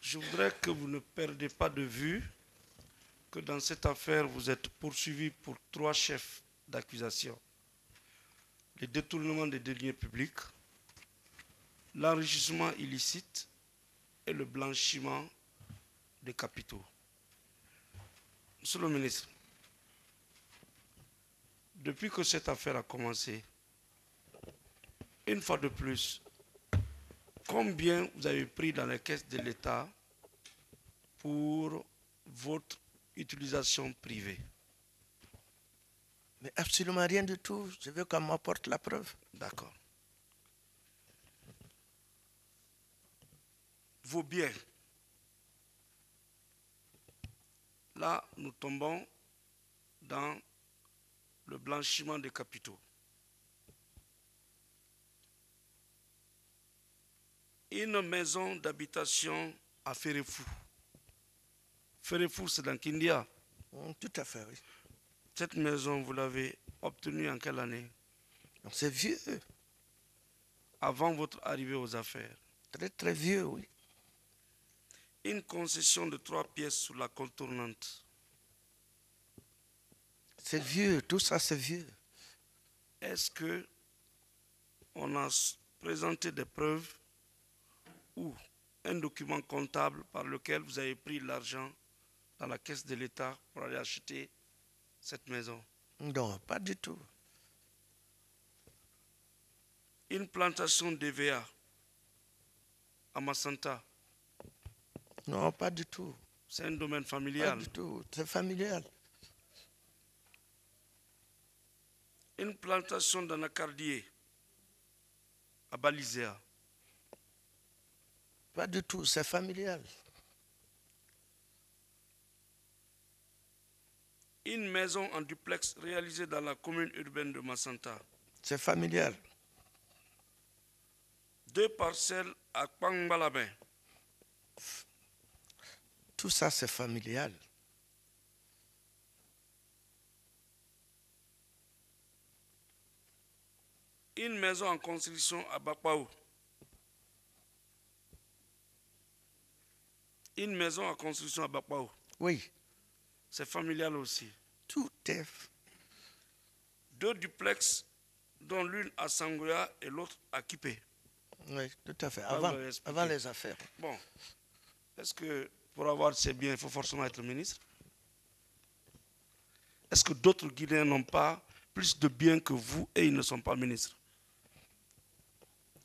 Je voudrais que vous ne perdez pas de vue que dans cette affaire, vous êtes poursuivi pour 3 chefs d'accusation. Le détournement des deniers publics, l'enrichissement illicite et le blanchiment des capitaux. Monsieur le ministre, depuis que cette affaire a commencé, une fois de plus, combien vous avez pris dans les caisses de l'État pour votre utilisation privée? Mais absolument rien du tout. Je veux qu'on m'apporte la preuve. D'accord. Vos biens. Là, nous tombons dans le blanchiment des capitaux. Une maison d'habitation à Ferefou. Ferefou, c'est dans Kindia. Tout à fait, oui. Cette maison, vous l'avez obtenue en quelle année? C'est vieux. Avant votre arrivée aux affaires. Très, très vieux, oui. Une concession de 3 pièces sur la contournante. C'est vieux, tout ça c'est vieux. Est-ce que on a présenté des preuves ou un document comptable par lequel vous avez pris l'argent dans la caisse de l'État pour aller acheter cette maison? Non, pas du tout. Une plantation d'EVA à Massanta. Non, pas du tout. C'est un domaine familial. Pas du tout, c'est familial. Une plantation d'anacardier à Balizéa. Pas du tout, c'est familial. Une maison en duplex réalisée dans la commune urbaine de Massanta. C'est familial. 2 parcelles à Kpangbalabin. Tout ça c'est familial. Une maison en construction à Bakpaou. Une maison en construction à Bakpaou. Oui. C'est familial aussi. Tout est. 2 duplex, dont l'une à Sangoya et l'autre à Kipé. Oui, tout à fait. Avant les affaires. Bon. Est-ce que pour avoir ces biens, il faut forcément être ministre? Est-ce que d'autres Guinéens n'ont pas plus de biens que vous et ils ne sont pas ministres?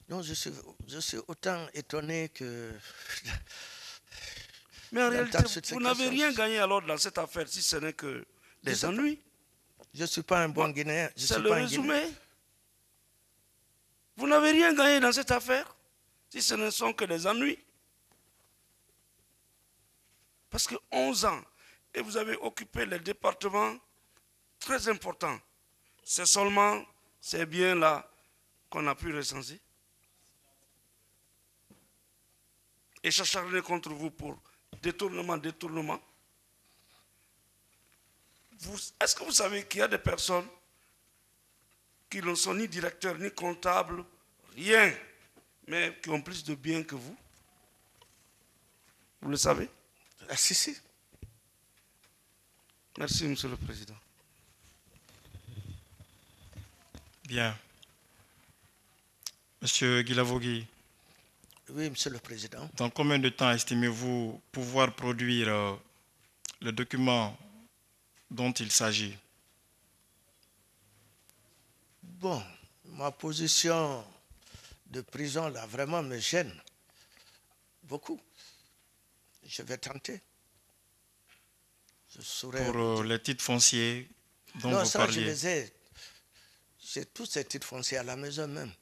Non, je suis autant étonné que... Mais en réalité, vous n'avez rien gagné alors dans cette affaire, si ce n'est que des ennuis. Je ne suis pas un bon Guinéen. C'est le résumé. Vous n'avez rien gagné dans cette affaire, si ce ne sont que des ennuis. Parce que 11 ans, et vous avez occupé les départements très importants. C'est seulement ces biens-là qu'on a pu recenser. Et s'acharner contre vous pour détournement. Est-ce que vous savez qu'il y a des personnes qui ne sont ni directeurs, ni comptables, rien, mais qui ont plus de biens que vous? Vous le savez? Ah, si. Merci, Monsieur le Président. Bien. Monsieur Guilavogui. Oui, Monsieur le Président. Dans combien de temps estimez-vous pouvoir produire le document dont il s'agit? Bon, ma position de prison, là, vraiment me gêne beaucoup. Je vais tenter. Pour les titres fonciers dont vous ça, parliez. je les ai. J'ai tous ces titres fonciers à la maison même.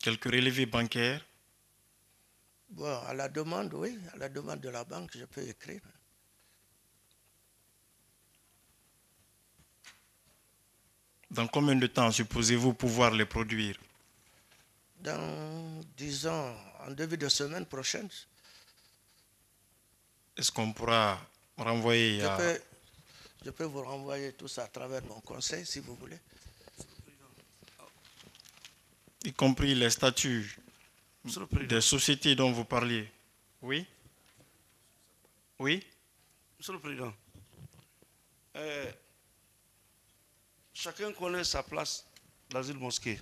Quelques relevés bancaires? Bon, à la demande, oui. À la demande de la banque, je peux écrire. Dans combien de temps supposez-vous pouvoir les produire? Dans, disons, en début de semaine prochaine. Est-ce qu'on pourra renvoyer Je peux vous renvoyer tout ça à travers mon conseil, si vous voulez. Y compris les statuts Monsieur le Président. des sociétés dont vous parliez. Oui? Oui? Monsieur le Président, chacun connaît sa place dans une mosquée.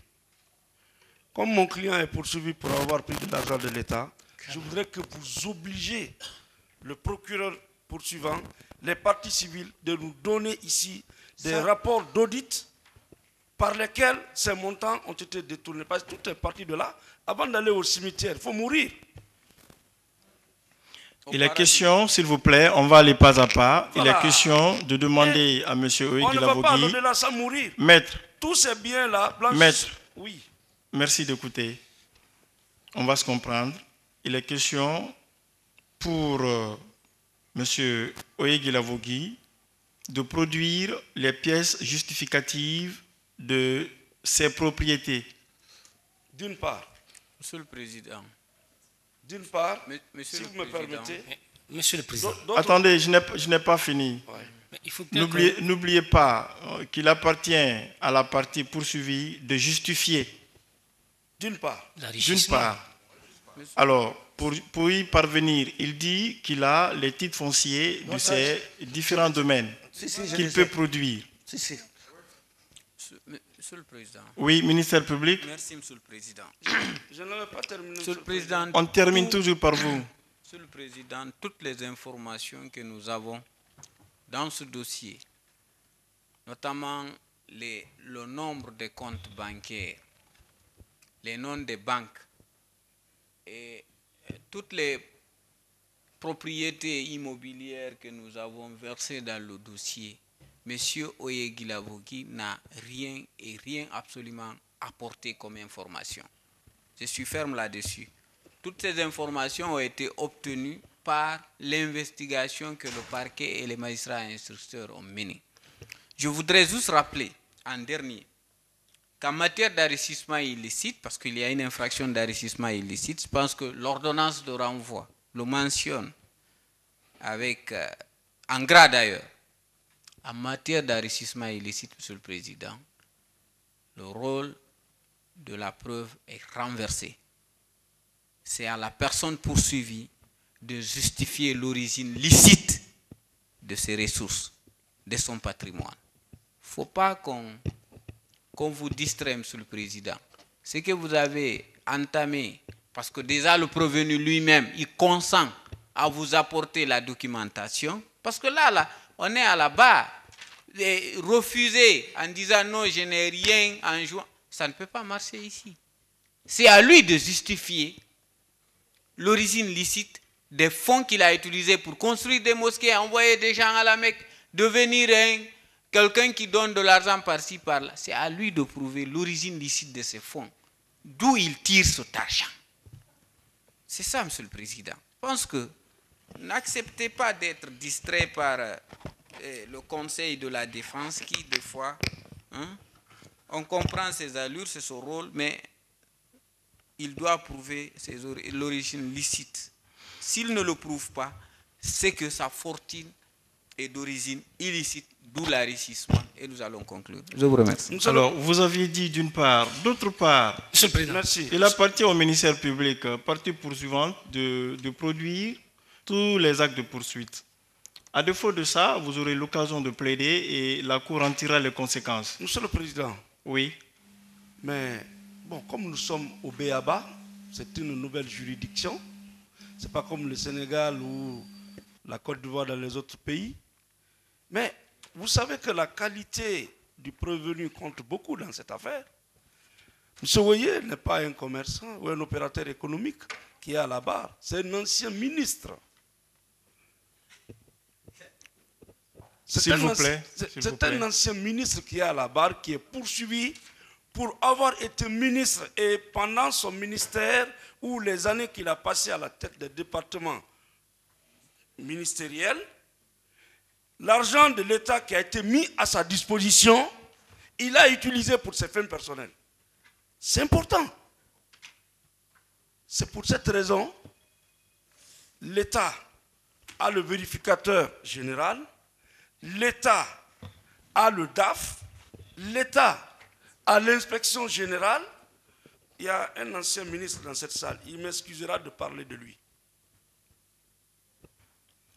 Comme mon client est poursuivi pour avoir pris de l'argent de l'État, je voudrais que vous obligiez le procureur poursuivant, les parties civiles, de nous donner ici des rapports d'audit par lesquels ces montants ont été détournés. Parce que tout est parti de là. Avant d'aller au cimetière, il faut mourir. Il est question, s'il vous plaît, on va aller pas à pas. Voilà. Il est question de demander à M. Oegui On ne va pas Lavogui, au-delà sans mourir. Maître, Tous ces biens-là, Maître. Oui. merci d'écouter. On va se comprendre. Il est question pour M. Oegui Lavogui de produire les pièces justificatives de ses propriétés. D'une part. Monsieur le Président. D'une part, Monsieur si le vous me Président. permettez. Monsieur le Président. Attendez, je n'ai pas fini. Mais il faut N'oubliez pas qu'il appartient à la partie poursuivie de justifier. D'une part. D'une part. Alors, pour y parvenir, il dit qu'il a les titres fonciers de ces différents domaines qu'il peut produire. Monsieur le Président. Oui, ministère public. Merci, Monsieur le Président. Je n'avais pas terminé. Monsieur le Président. On termine toujours par vous. Monsieur le Président, toutes les informations que nous avons dans ce dossier, notamment le nombre de comptes bancaires, les noms des banques et toutes les propriétés immobilières que nous avons versées dans le dossier, M. Oegui Lavogui n'a rien absolument apporté comme information. Je suis ferme là-dessus. Toutes ces informations ont été obtenues par l'investigation que le parquet et les magistrats instructeurs ont menée. Je voudrais juste rappeler, en dernier, qu'en matière d'enrichissement illicite, parce qu'il y a une infraction d'enrichissement illicite, je pense que l'ordonnance de renvoi le mentionne avec, en gras d'ailleurs, en matière d'enrichissement illicite, Monsieur le Président, le rôle de la preuve est renversé. C'est à la personne poursuivie de justifier l'origine licite de ses ressources, de son patrimoine. Il ne faut pas qu'on vous distrait, Monsieur le Président. Ce que vous avez entamé, parce que déjà le prévenu lui-même, il consent à vous apporter la documentation, parce que là, on est à la barre. Refuser en disant non, je n'ai rien en jouant, ça ne peut pas marcher ici. C'est à lui de justifier l'origine licite des fonds qu'il a utilisés pour construire des mosquées, envoyer des gens à la Mecque, devenir quelqu'un qui donne de l'argent par-ci, par-là. C'est à lui de prouver l'origine licite de ces fonds, d'où il tire cet argent. C'est ça, Monsieur le Président. Je pense que n'acceptez pas d'être distrait par le Conseil de la Défense qui, des fois, on comprend ses allures, c'est son rôle, mais il doit prouver l'origine licite. S'il ne le prouve pas, c'est que sa fortune est d'origine illicite, d'où l'enrichissement. Et nous allons conclure. Je vous remercie. Alors, vous aviez dit d'une part. D'autre part, Monsieur le Président. Merci. il appartient au ministère public, partie poursuivante, de produire tous les actes de poursuite. À défaut de ça, vous aurez l'occasion de plaider et la Cour en tirera les conséquences. Monsieur le Président. Oui. Mais, bon, comme nous sommes au Béaba, c'est une nouvelle juridiction. Ce n'est pas comme le Sénégal ou la Côte d'Ivoire dans les autres pays. Mais vous savez que la qualité du prévenu compte beaucoup dans cette affaire. M. Oye n'est pas un commerçant ou un opérateur économique qui est à la barre. C'est un ancien ministre. S'il vous plaît. C'est un ancien ministre qui est à la barre, qui est poursuivi pour avoir été ministre. Et pendant son ministère, ou les années qu'il a passées à la tête des départements ministériels, l'argent de l'État qui a été mis à sa disposition, il l'a utilisé pour ses fins personnelles. C'est important. C'est pour cette raison, l'État a le vérificateur général, l'État a le DAF, l'État a l'inspection générale. il y a un ancien ministre dans cette salle, il m'excusera de parler de lui.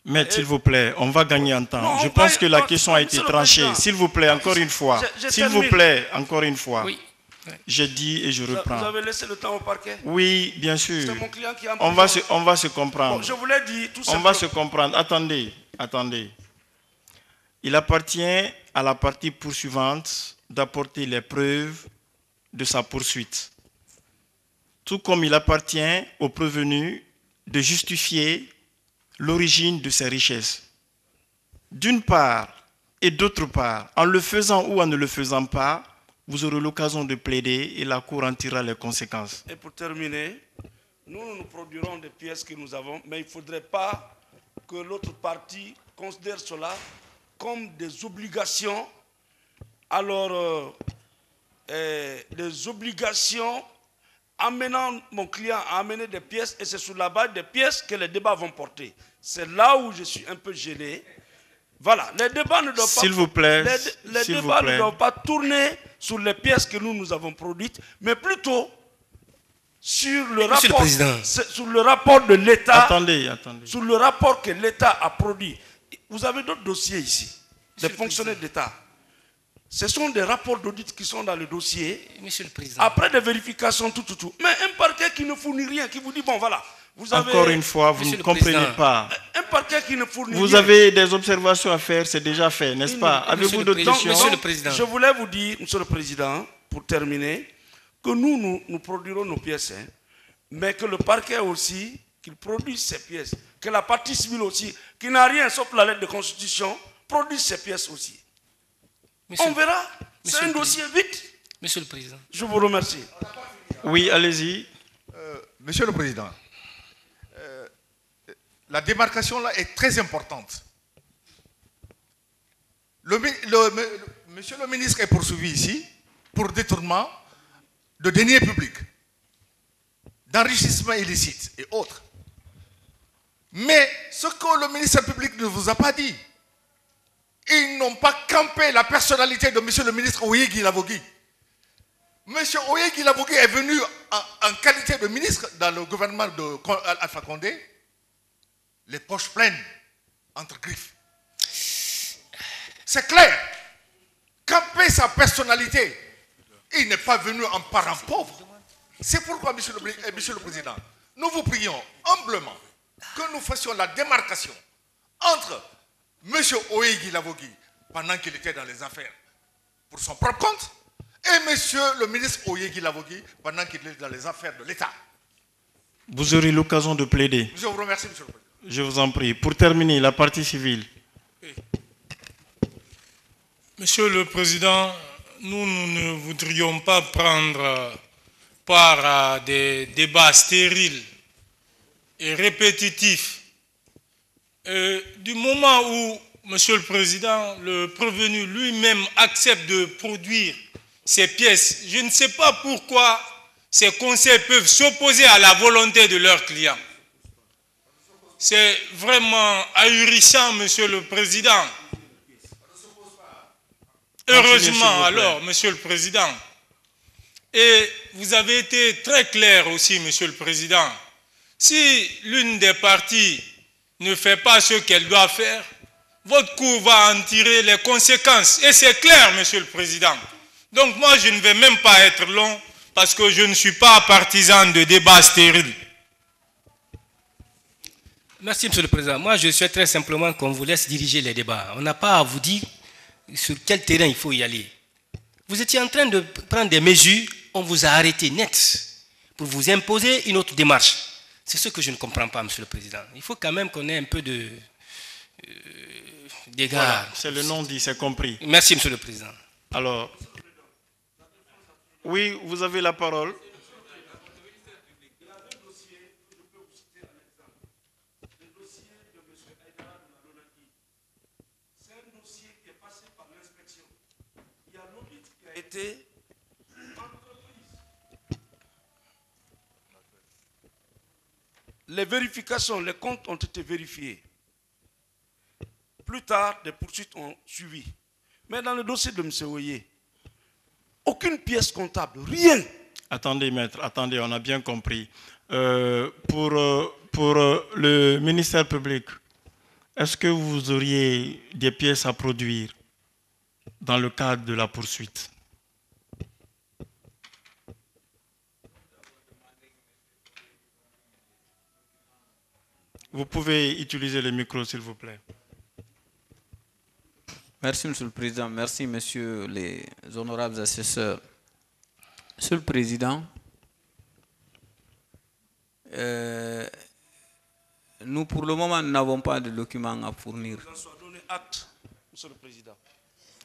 Maître, s'il vous plaît, on va gagner en temps. Non, Je pense que la question a été tranchée. S'il vous plaît, encore une fois. S'il vous plaît, encore une fois. Oui. J'ai dit et je reprends. Vous avez laissé le temps au parquet? Oui, bien sûr. C'est mon client qui a On va se comprendre. Bon, je voulais dire tout simplement. On va se comprendre. Attendez. Il appartient à la partie poursuivante d'apporter les preuves de sa poursuite. Tout comme il appartient au prévenu de justifier l'origine de ses richesses. D'une part et d'autre part, en le faisant ou en ne le faisant pas, vous aurez l'occasion de plaider et la Cour en tirera les conséquences. Et pour terminer, nous produirons des pièces que nous avons, mais il ne faudrait pas que l'autre partie considère cela comme des obligations. Alors, des obligations amenant mon client à amener des pièces, et c'est sur la base des pièces que les débats vont porter. C'est là où je suis un peu gêné. Voilà, les débats ne doivent pas... S'il vous plaît, les débats ne doivent pas tourner sur les pièces que nous avons produites, mais plutôt sur le rapport, sur le rapport de l'État. Attendez. Sur le rapport que l'État a produit. Vous avez d'autres dossiers ici, des fonctionnaires d'État. Ce sont des rapports d'audit qui sont dans le dossier. Monsieur le Président. Après des vérifications, tout. Mais un parquet qui ne fournit rien, qui vous dit, bon voilà, vous avez... Encore une fois, vous ne comprenez pas. Un parquet qui ne fournit rien. Vous avez des observations à faire, c'est déjà fait, n'est-ce pas? Avez-vous d'autres questions? Monsieur le Président. Je voulais vous dire, Monsieur le Président, pour terminer, que nous produirons nos pièces, mais que le parquet aussi, qu'il produise ses pièces, que la partie civile aussi, qui n'a rien sauf la lettre de constitution, produise ses pièces aussi. On verra. C'est un dossier vite. Monsieur le Président. Je vous remercie. Oui, allez-y. Monsieur le Président, la démarcation là est très importante. Monsieur le ministre est poursuivi ici pour détournement de deniers publics, d'enrichissement illicite et autres. Mais ce que le ministère public ne vous a pas dit, ils n'ont pas campé la personnalité de monsieur le ministre Oyegui Lavogui. Monsieur Oyegui Lavogui est venu en qualité de ministre dans le gouvernement d'Alpha Condé, les poches pleines, entre griffes. C'est clair. Camper sa personnalité, il n'est pas venu en parent pauvre. C'est pourquoi, monsieur le Président, nous vous prions humblement que nous fassions la démarcation entre monsieur Oyegui Lavogui, pendant qu'il était dans les affaires pour son propre compte, et monsieur le ministre Oyegui Lavogui, pendant qu'il est dans les affaires de l'État. Vous aurez l'occasion de plaider. Je vous remercie, monsieur le Président. Je vous en prie. Pour terminer, la partie civile. Monsieur le Président, nous ne voudrions pas prendre part à des débats stériles et répétitifs. Du moment où, Monsieur le Président, le prévenu lui-même accepte de produire ces pièces, je ne sais pas pourquoi ces conseils peuvent s'opposer à la volonté de leurs clients. C'est vraiment ahurissant, Monsieur le Président. Heureusement, alors, Monsieur le Président. Et vous avez été très clair aussi, Monsieur le Président. Si l'une des parties ne fait pas ce qu'elle doit faire, votre Cour va en tirer les conséquences. Et c'est clair, Monsieur le Président. Donc moi, je ne vais même pas être long parce que je ne suis pas partisan de débats stériles. Merci, Monsieur le Président. Moi, je souhaiterais simplement qu'on vous laisse diriger les débats. On n'a pas à vous dire sur quel terrain il faut y aller. Vous étiez en train de prendre des mesures, on vous a arrêté net pour vous imposer une autre démarche. C'est ce que je ne comprends pas, Monsieur le Président. Il faut quand même qu'on ait un peu d'égard. Voilà, c'est le nom dit, c'est compris. Merci, Monsieur le Président. Alors, oui, vous avez la parole. Les vérifications, les comptes ont été vérifiés. Plus tard, des poursuites ont suivi. Mais dans le dossier de M. Oye, aucune pièce comptable, rien. Attendez, maître, attendez, on a bien compris. Pour le ministère public, est-ce que vous auriez des pièces à produire dans le cadre de la poursuite? Vous pouvez utiliser le micro, s'il vous plaît. Merci, Monsieur le Président. Merci, Messieurs les honorables assesseurs. Monsieur le Président, nous, pour le moment, nous n'avons pas de documents à fournir. Qu'il nous en soit donné acte, Monsieur le Président.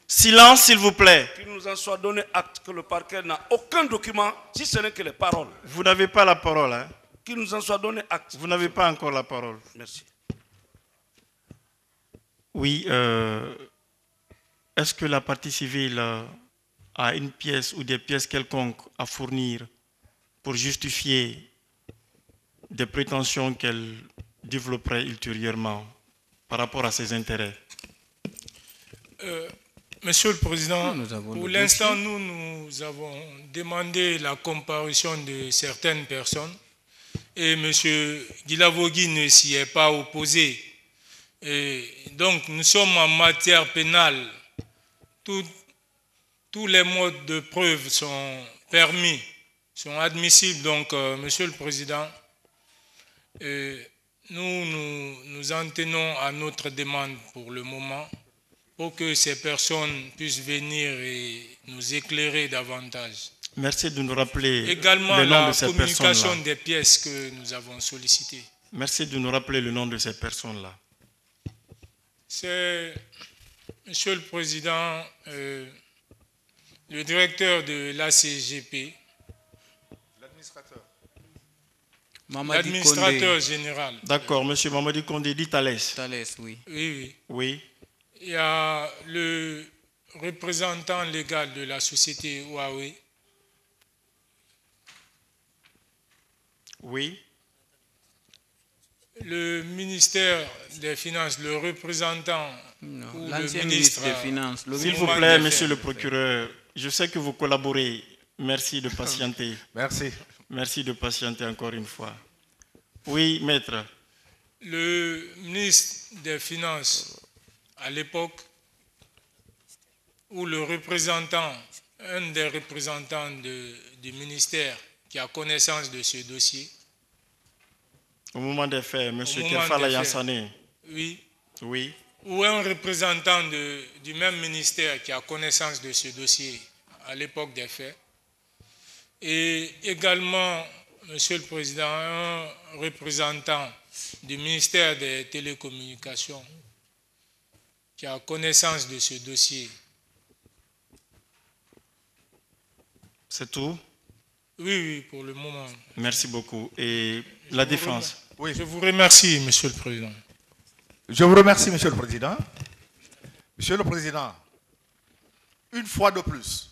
Silence, s'il vous plaît. Qu'il nous en soit donné acte que le parquet n'a aucun document, si ce n'est que les paroles. Vous n'avez pas la parole, hein? Qu'il nous en soit donné acte. Vous n'avez pas encore la parole. Merci. Oui, est-ce que la partie civile a une pièce ou des pièces quelconques à fournir pour justifier des prétentions qu'elle développerait ultérieurement par rapport à ses intérêts? Monsieur le Président, pour pour l'instant, nous avons demandé la comparution de certaines personnes et M. Guilavogui ne s'y est pas opposé. Et donc, nous sommes en matière pénale. Tous les modes de preuve sont permis, sont admissibles. Donc, Monsieur le Président, nous en tenons à notre demande pour le moment, pour que ces personnes puissent venir et nous éclairer davantage. Merci de nous rappeler Également le nom de la ces communication personnes-là. des pièces que nous avons sollicitées. Merci de nous rappeler le nom de ces personnes-là. C'est, Monsieur le Président, le directeur de l'ACGP, l'administrateur général. D'accord, Monsieur Mamadi Kondé dit Thalès. Thalès, oui. Oui. Oui. Il y a le représentant légal de la société Huawei. Oui. Le ministère des Finances, le représentant ou l'ancien le ministre ministre des Finances. S'il vous plaît, Monsieur le procureur, je sais que vous collaborez. Merci de patienter. Merci. Merci de patienter encore une fois. Oui, maître. Le ministre des Finances, à l'époque, ou le représentant, un des représentants du ministère qui a connaissance de ce dossier. Au moment des faits, M. Au moment Kefala des faits. Yansane. Oui. Oui. Ou un représentant du même ministère qui a connaissance de ce dossier à l'époque des faits. Et également, Monsieur le Président, un représentant du ministère des Télécommunications qui a connaissance de ce dossier. C'est tout? Oui, pour le moment. Merci beaucoup. Et la défense? Oui. Je vous remercie, Monsieur le Président. Je vous remercie, Monsieur le Président. Monsieur le Président, une fois de plus,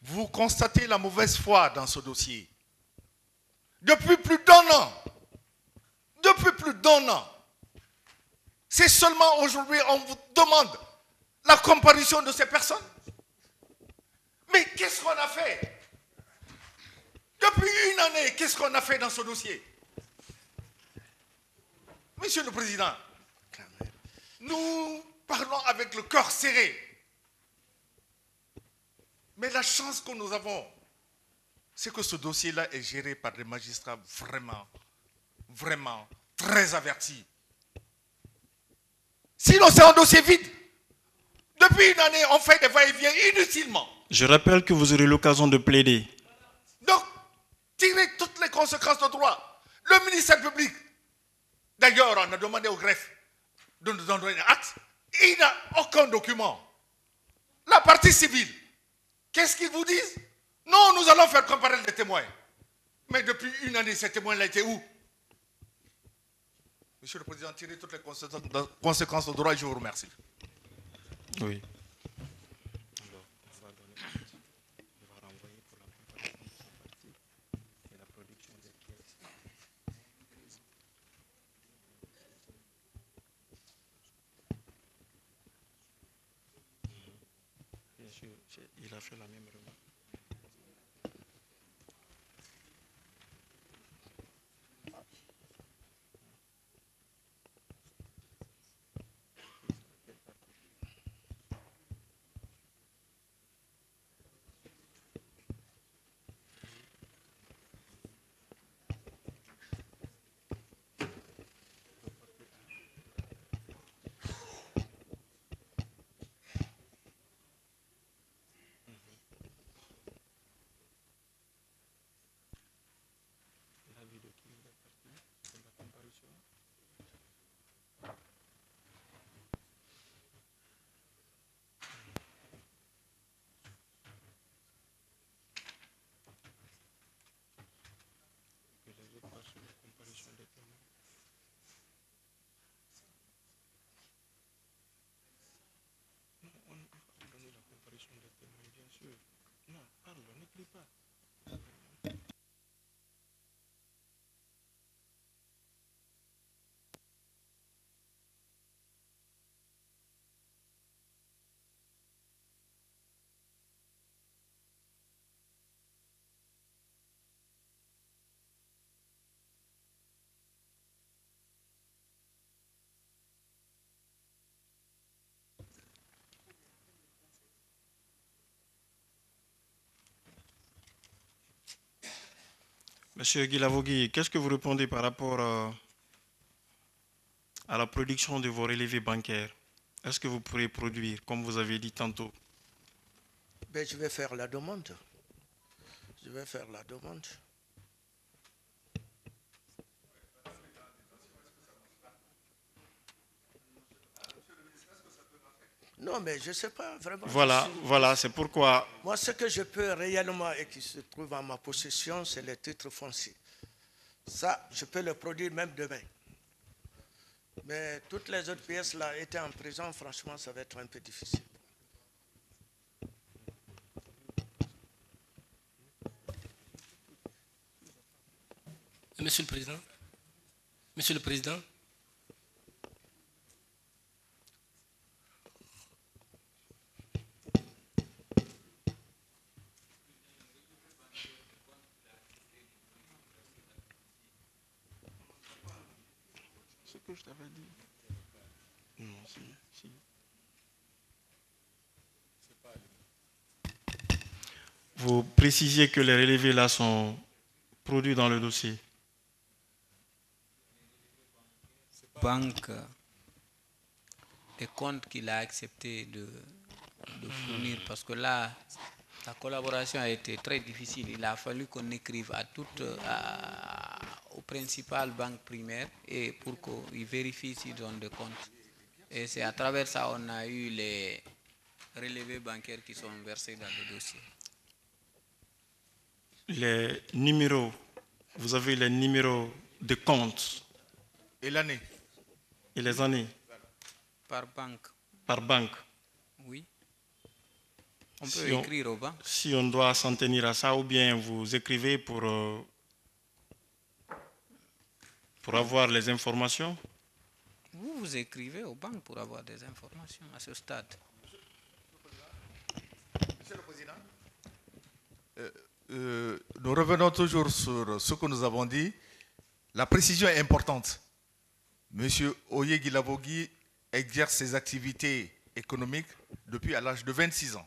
vous constatez la mauvaise foi dans ce dossier. Depuis plus d'un an, c'est seulement aujourd'hui on vous demande la comparution de ces personnes. Mais qu'est-ce qu'on a fait? Depuis une année, qu'est-ce qu'on a fait dans ce dossier? Monsieur le Président, nous parlons avec le cœur serré. Mais la chance que nous avons, c'est que ce dossier-là est géré par des magistrats vraiment très avertis. Sinon, c'est un dossier vide. Depuis une année, on fait des va-et-vient inutilement. Je rappelle que vous aurez l'occasion de plaider. Donc, tirez toutes les conséquences de droit. Le ministère public, d'ailleurs, on a demandé au greffe de nous donner un acte. Il n'a aucun document. La partie civile, qu'est-ce qu'ils vous disent? Non, nous allons faire comparer les témoins. Mais depuis une année, ces témoins-là étaient où? Monsieur le Président, tirez toutes les conséquences de droit et je vous remercie. Oui. Il a fait la même remarque. Monsieur Guilavogui, qu'est-ce que vous répondez par rapport à la production de vos relevés bancaires? Est-ce que vous pourrez produire, comme vous avez dit tantôt? Ben, je vais faire la demande. Je vais faire la demande. Non, mais je ne sais pas vraiment. Voilà, c'est pourquoi... Moi, ce que je peux réellement et qui se trouve en ma possession, c'est les titres fonciers. Ça, je peux le produire même demain. Mais toutes les autres pièces là étaient en prison, franchement, ça va être un peu difficile. Monsieur le Président. Monsieur le Président. Ce que je t'avais dit. Non, si. Vous précisiez que les relevés là sont produits dans le dossier. Banque, des comptes qu'il a accepté de fournir, parce que là, la collaboration a été très difficile. Il a fallu qu'on écrive aux principales banques primaires et pour qu'ils vérifient s'ils ont des comptes. Et c'est à travers ça qu'on a eu les relevés bancaires qui sont versés dans le dossier. Les numéros, vous avez les numéros de compte. Et l'année? Et les années? Par banque. Par banque? Oui. On peut écrire aux banques. Si on doit s'en tenir à ça, ou bien vous écrivez pour avoir les informations? Vous écrivez aux banques pour avoir des informations à ce stade. Monsieur le Président, nous revenons toujours sur ce que nous avons dit. La précision est importante. Monsieur Oye Guilavogui exerce ses activités économiques depuis à l'âge de 26 ans.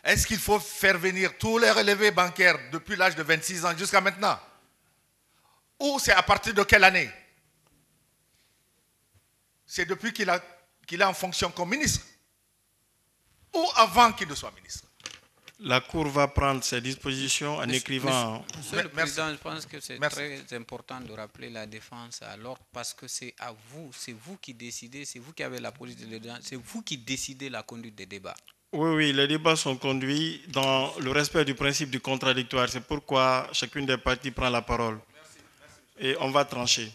Est-ce qu'il faut faire venir tous les relevés bancaires depuis l'âge de 26 ans jusqu'à maintenant? Ou c'est à partir de quelle année? C'est depuis qu'il est en fonction comme ministre? Ou avant qu'il ne soit ministre? La Cour va prendre ses dispositions en écrivant... Monsieur le Président, je pense que c'est très important de rappeler la défense à l'ordre parce que c'est à vous, c'est vous qui décidez, c'est vous qui avez la police dedans, c'est vous qui décidez la conduite des débats. Oui, les débats sont conduits dans le respect du principe du contradictoire. C'est pourquoi chacune des parties prend la parole. Et on va trancher.